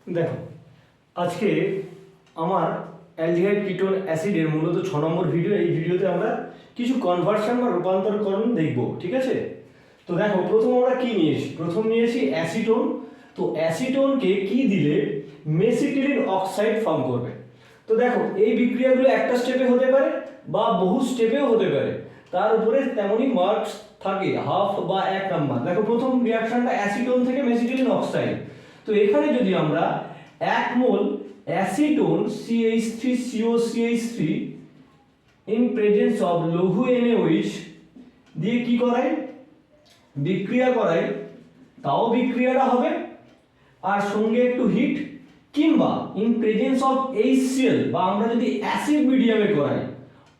দেখো, আজকে আমার অ্যালডিহাইড কিটোন অ্যাসিডের মূলত 6 নম্বর ভিডিও। এই ভিডিওতে আমরা কিছু কনভার্সন বা রূপান্তরকরণ দেখব, ঠিক আছে? তো দেখো, প্রথম আমরা কি নিয়েছি? প্রথম নিয়েছি অ্যাসিটোন। তো অ্যাসিটোনকে কি দিলে মেসিটিলিন অক্সাইড ফর্ম করবে। তো দেখো, এই বিক্রিয়াগুলো একটা স্টেপে হতে পারে বা বহু স্টেপেও হতে পারে, তার উপরে তেমনই মার্কস থাকে, হাফ বা 1 নাম্বার। দেখো, প্রথম রিয়াকশনটা অ্যাসিটোন থেকে মেসিটিলিন অক্সাইড। তো এখানে যদি আমরা 1 mole acetone CH3COCH3 in presence of লঘু NaOH দিয়ে কি করাই, বিক্রিয়া করাই, তাও বিক্রিয়াটা হবে আর সঙ্গে একটু হিট, কিংবা ইন প্রেজেন্স অফ HCl বা আমরা যদি অ্যাসিড মিডিয়ামে করাই,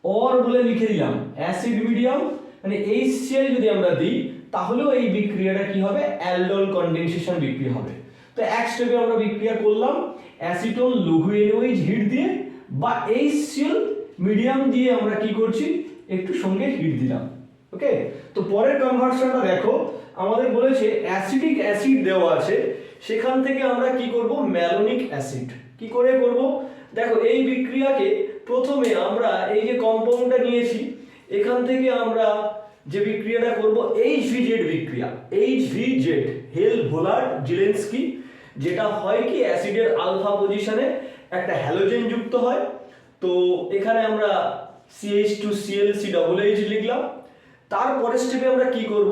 অর বলে লিখে দিলাম অ্যাসিড মিডিয়াম, মানে HCl যদি আমরা দিই, তাহলেও এই বিক্রিয়াটা কি হবে, অ্যালডোল কনডেনসেশন বিক্রিয়া হবে। তো এক স্টেপে আমরা বিক্রিয়া করলাম অ্যাসিটোন লঘু NaOH হিট দিয়ে বা HCl মিডিয়াম দিয়ে আমরা কি করছি, একটু সঙ্গে হিট দিলাম। ওকে, তো পরের কনভার্সনটা দেখো, আমাদের বলেছে অ্যাসিডিক অ্যাসিড দেওয়া আছে, সেখান থেকে আমরা কি করব, ম্যালোনিক অ্যাসিড। কি করে করব? দেখো, এই বিক্রিয়াকে প্রথমে আমরা এই যে কম্পাউন্ডটা নিয়েছি, এখান থেকে আমরা যে বিক্রিয়াটা করব HVZ বিক্রিয়া, HVZ হেল ভোলার জিলেন্সকি, যেটা হয় কি অ্যাসিডের আলফা পজিশনে একটা হ্যালোজেন যুক্ত হয়। তো এখানে আমরা CH2ClCH লিখলাম। তারপরের স্টেপে আমরা কি করব,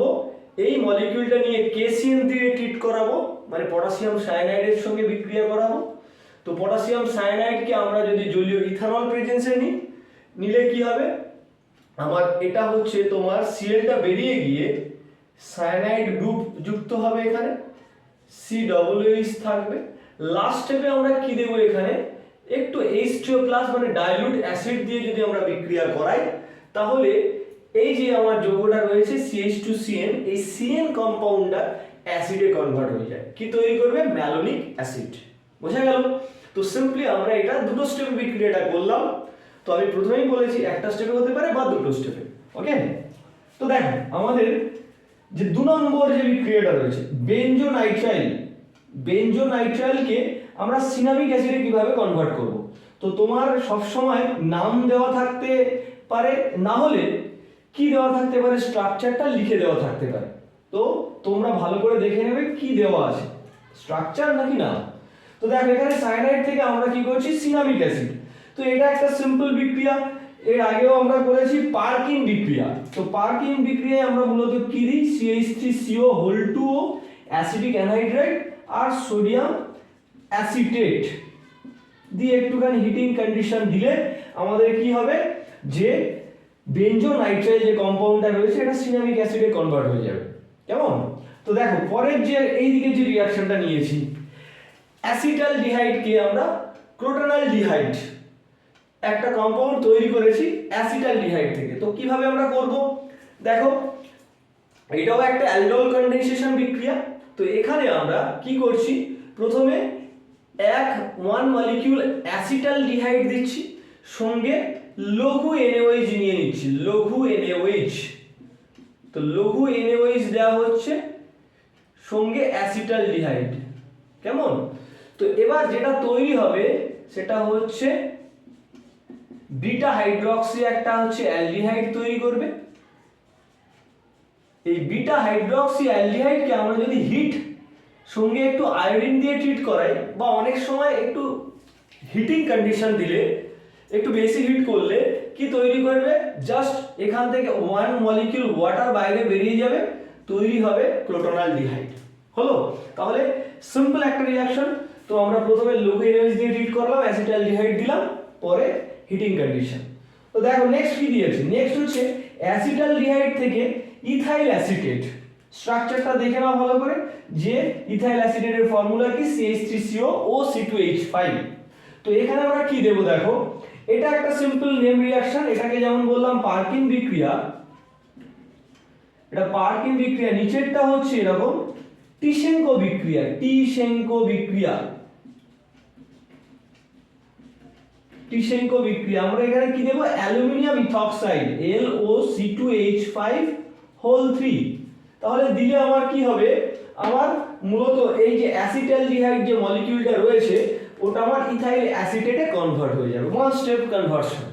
এই মলিকিউলটা নিয়ে KCN দিয়ে ট্রিট করাবো, মানে পটাশিয়াম সায়ানাইডের সঙ্গে বিক্রিয়া করাবো। তো পটাশিয়াম সায়ানাইডকে আমরা যদি জলীয় ইথানল প্রেজেন্সে নিলে কি হবে, আমার এটা হচ্ছে তোমার Clটা বেরিয়ে গিয়ে সায়ানাইড গ্রুপ যুক্ত হবে, এখানে COOH থাকবে। লাস্ট স্টেপে আমরা কি দেব, এখানে একটু H2O+ মানে ডাইলিউট অ্যাসিড দিয়ে যদি আমরা বিক্রিয়া করাই, তাহলে এই যে আমার যৌগটা রয়েছে CH2CN, এই CN কম্পাউন্ডটা অ্যাসিডে কনভার্ট হয়ে যায়, কি তৈরি করবে, ম্যালোনিক অ্যাসিড। বোঝা গেল? তো সিম্পলি আমরা এটা দুটো স্টেপে বিক্রিয়াটা করলাম। তো আমি প্রথমেই বলেছি একটা স্টেপে হতে পারে বা দুটো স্টেপে। ওকে, তো দেখো আমাদের যে 2 নম্বর যে বিক্রিয়াটা রয়েছে বেনজোনাইট্রাইল, বেনজোনাইট্রাইলকে আমরা সিনামিক অ্যাসিডে কিভাবে কনভার্ট করব। তো তোমার সব সময় নাম দেওয়া থাকতে পারে, না হলে কি দেওয়া থাকতে পারে, স্ট্রাকচারটা লিখে দেওয়া থাকতে পারে। তো তোমরা ভালো করে দেখে নেবে কি দেওয়া আছে, স্ট্রাকচার নাকি না। তো দেখো, এখানে সায়ানাইড থেকে আমরা কি করছি, সিনামিক অ্যাসিড। তো এটা একটা সিম্পল বিক্রিয়া, এর আগেও আমরা করেছি পার্কিং বিক্রিয়া। তো পার্কিং বিক্রিয়ায় আমরা মূলত কি দিই, CH3CO2O অ্যাসিডিক অ্যানহাইড্রাইড আর সোডিয়াম অ্যাসিটেট দিয়ে একটুখানি হিটিং কন্ডিশন দিলে আমাদের কি হবে, যে বেনজোনাইট্রাইল যে কম্পাউন্ডটা রয়েছে এটা সিনামিক অ্যাসিডে কনভার্ট হয়ে যাবে। কেমন? তো দেখো, পরের যে এইদিকে যে রিঅ্যাকশনটা নিয়েছি, অ্যাসিটালডিহাইডকে আমরা ক্রোটানালডিহাইড একটা কম্পাউন্ড তৈরি করেছি অ্যাসিটালডিহাইড থেকে। তো কিভাবে আমরা করব, দেখো এটাও একটা অ্যালডোল কনডেনসেশন বিক্রিয়া। তো এখানে আমরা কি করছি, প্রথমে 1 মলিকিউল অ্যাসিটালডিহাইড দিচ্ছি, সঙ্গে লঘু NaOH নিয়ে নিচ্ছি, লঘু NaOH। তো লঘু NaOH দেওয়া হচ্ছে সঙ্গে অ্যাসিটালডিহাইড। কেমন? তো এবার যেটা তৈরি হবে সেটা হচ্ছে বিটা হাইড্রক্সি, একটা হচ্ছে অ্যালডিহাইড তৈরি করবে। এই বিটা হাইড্রক্সি অ্যালডিহাইডকে আমরা যদি হিট সঙ্গে একটু আয়োডিন দিয়ে ট্রিট করাই, বা অনেক সময় একটু হিটিং কন্ডিশন দিলে, একটু বেশি হিট করলে কি তৈরি করবে, জাস্ট এখান থেকে 1 মলিকিউল ওয়াটার বাইরে বেরিয়ে যাবে, তৈরি হবে ক্রোটানালডিহাইড। হলো? তাহলে সিম্পল একটা রিঅ্যাকশন। তো আমরা প্রথমে লঘু NaOH দিয়ে ট্রিট করলাম, অ্যাসিটালডিহাইড দিলাম, পরে হিটিং কন্ডিশন। তো দেখো নেক্সট কি দিয়েছে, নেক্সট হচ্ছে অ্যাসিটালডিহাইড থেকে ইথাইল অ্যাসিটেট। স্ট্রাকচারটা দেখে নাও ভালো করে, যে ইথাইল অ্যাসিটেটের ফর্মুলা কি, CH3COOC2H5। তো এখানে আমরা কি দেব, দেখো এটা একটা সিম্পল নেম রিঅ্যাকশন, এটাকে যেমন বললাম পার্কিং বিক্রিয়া, এটা পার্কিং বিক্রিয়া। নিচেরটা হচ্ছে এরকম টিশেঙ্কো বিক্রিয়া, টিশেঙ্কো বিক্রিয়া, টিশেঙ্কো বিক্রিয়া। আমরা এখানে কি দেব, অ্যালুমিনিয়াম ইথক্সাইড LOC2H5 হোল 3। তাহলে দিলে আমার কি হবে, আমার মূলত এই যে অ্যাসিটালডিহাইড যে মলিকিউলটা রয়েছে ওটা আমার ইথাইল অ্যাসিটেটে কনভার্ট হয়ে যাবে, ওয়ান স্টেপ কনভার্সন।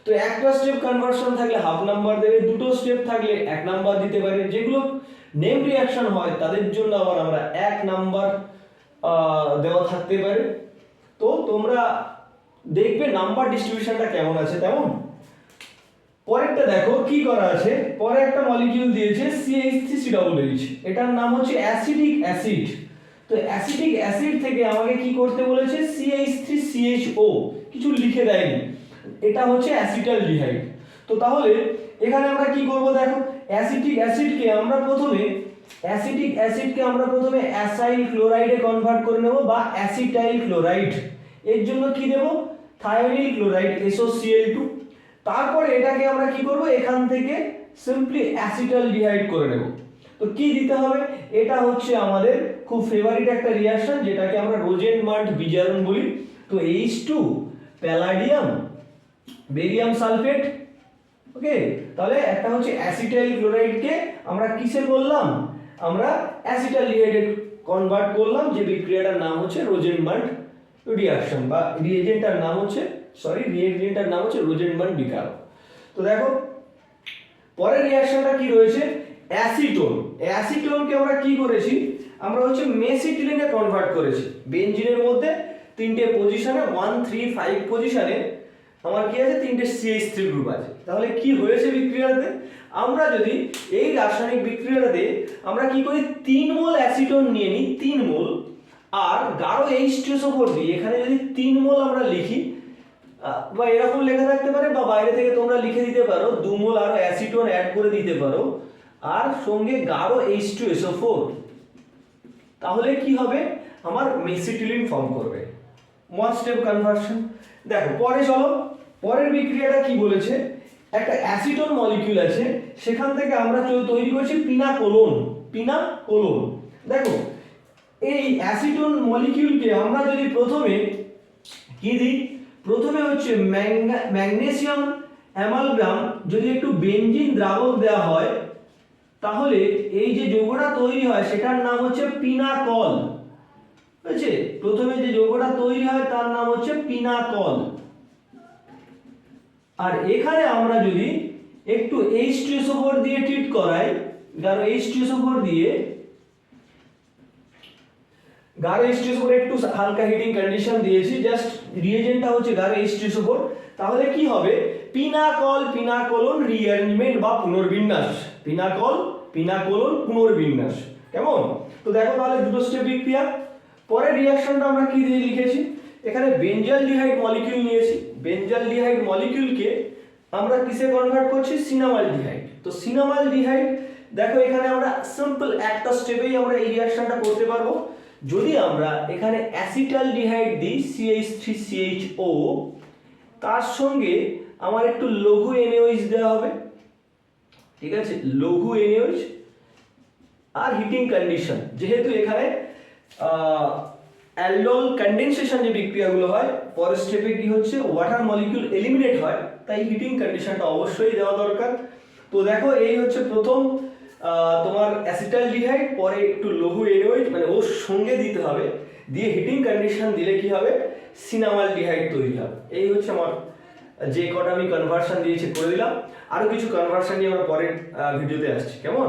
তো একটা স্টেপ কনভার্সন থাকলে হাফ নাম্বার দেবে, দুটো স্টেপ থাকলে 1 নাম্বার দিতে পারে। যেগুলো নেম রিঅ্যাকশন হয় তাদের জন্য আবার আমরা 1 নাম্বার দেওয়া থাকতে পারে। তো তোমরা দেখবে নাম্বার ডিস্ট্রিবিউশনটা কেমন আছে তেমন। পরেরটা দেখো কি করা আছে, পরে একটা মলিকিউল দিয়েছে CH3COOH, এটার নাম হচ্ছে অ্যাসিটিক অ্যাসিড। তো অ্যাসিটিক অ্যাসিড থেকে আমাকে কি করতে বলেছে, CH3CHO, কিছু লিখে দেয়নি, এটা হচ্ছে অ্যাসিটালডিহাইড। তো তাহলে এখানে আমরা কি করব, দেখো অ্যাসিটিক অ্যাসিডকে আমরা প্রথমে অ্যাসাইল ক্লোরাইডে কনভার্ট করে নেব বা অ্যাসিটাইল ক্লোরাইড। এর জন্য কি দেব, থায়োনিল ক্লোরাইড SOCl2। তারপরে এটাকে আমরা কি করব, এখান থেকে সিম্পলি অ্যাসিটালডিহাইড করে নেব। তো কি দিতে হবে, এটা হচ্ছে আমাদের খুব ফেভারিট একটা রিঅ্যাকশন যেটাকে আমরা রোজেনমান্ট বিজারণ বলি। তো H2 প্যালাডিয়াম বেরিয়াম সালফেট, ওকে। তাহলে একটা হচ্ছে অ্যাসিটাইল ক্লোরাইডকে আমরা কিসে করলাম, আমরা অ্যাসিটালডিহাইডে কনভার্ট করলাম, যে বিক্রিয়াটার নাম হচ্ছে রোজেনমান্ট রিঅ্যাকশন বা রিএজেন্টটার নাম হচ্ছে রোজেনমান্ট বিকারক। তো দেখো পরের রিঅ্যাকশনটা কি রয়েছে, অ্যাসিটোনকে আমরা কি করেছি, আমরা হচ্ছে মেসিটিলিনে কনভার্ট করেছি। বেনজিনের মধ্যে 3টে পজিশনে 1 3 5 পজিশনে আমার কি আছে, 3টে CH3 গ্রুপ আছে। তাহলে কি হয়েছে বিক্রিয়াতে, আমরা যদি এই রাসায়নিক বিক্রিয়াটাতে আমরা কি করি, 3 মোল অ্যাসিটোন নিয়ে নিই, 3 মোল, আর গাঢ় H2SO4 দিই। এখানে যদি 3 মোল আমরা লিখি বা এরকম লেখা থাকতে পারে, বা বাইরে থেকে তোমরা লিখে দিতে পারো 2 মোল আর অ্যাসিটোন অ্যাড করে দিতে পারো, আর সঙ্গে গাঢ় H2SO4। তাহলে কি হবে, আমার মেসিটিলিন ফর্ম করবে, ওয়ান স্টেপ কনভার্সন। দেখো পরে চলো, পরের বিক্রিয়াটা কি বলেছে, একটা অ্যাসিটোন মলিকিউল আছে, সেখান থেকে আমরা তৈরি করছি পিনাকোলোন। দেখো এই অ্যাসিটোন মলিকিউলকে আমরা যদি প্রথমে কি দিই, প্রথমে হচ্ছে ম্যাগনেসিয়াম অ্যামালগাম যদি একটু বেনজিন দ্রাবক দেওয়া হয়, তাহলে এই যে যৌগটা তৈরি হয় সেটার নাম হচ্ছে পিনাকল। বুঝছে, প্রথমে যে যৌগটা তৈরি হয় তার নাম হচ্ছে পিনাকল। আর এখানে আমরা যদি একটু H2SO4 দিয়ে ট্রিট করাই, গাঢ় H2SO4 দিয়ে, গাঢ় H2SO4 একটু হালকা হিটিং কন্ডিশন দিয়েছি, জাস্ট রিএজেন্টটা হচ্ছে গাঢ় H2SO4। তাহলে কি হবে, পিনাকোলন রিঅ্যারেঞ্জমেন্ট বা পুনর্বিন্যাস, পিনাকোলন পুনর্বিন্যাস। কেমন, তো দেখো তাহলে দুটো স্টেপ বিক্রিয়া। পরে রিঅ্যাকশনটা আমরা কি দিয়ে লিখেছি, এখানে বেনজালডিহাইড মলিকিউল নিয়েছি, বেনজালডিহাইড মলিকিউলকে আমরা কিসে কনভার্ট করছি, সিনামালডিহাইড। তো সিনামালডিহাইড দেখো এখানে আমরা সিম্পল একটা স্টেপেই আমরা এই রিঅ্যাকশনটা করতে পারবো। যদি আমরা এখানে অ্যাসিটালডিহাইড দিই CH3CHO, তার সঙ্গে আমার একটু লঘু NaOH দেওয়া হবে, ঠিক আছে, লঘু NaOH, আর হিটিং কন্ডিশন, যেহেতু এখানে অ্যালডোল কন্ডেনসেশন যে বিক্রিয়াগুলো হয়, পরের স্টেপে কি হচ্ছে, ওয়াটার মলিকিউল এলিমিনেট হয়, তাই হিটিং কন্ডিশনটা অবশ্যই দেওয়া দরকার। তো দেখো এই হচ্ছে প্রথম তোমার অ্যাসিটালডিহাইড, পরে একটু লঘু NaOH মানে ওর সঙ্গে দিতে হবে, দিয়ে হিটিং কন্ডিশন দিলে কি হবে, সিনামালডিহাইড তৈরি হবে। এই হচ্ছে আমার যে কটা আমি কনভার্সন দিয়েছি করে দিলাম, আরো কিছু কনভার্সন নিয়ে আমরা পরের ভিডিওতে আসছি। কেমন?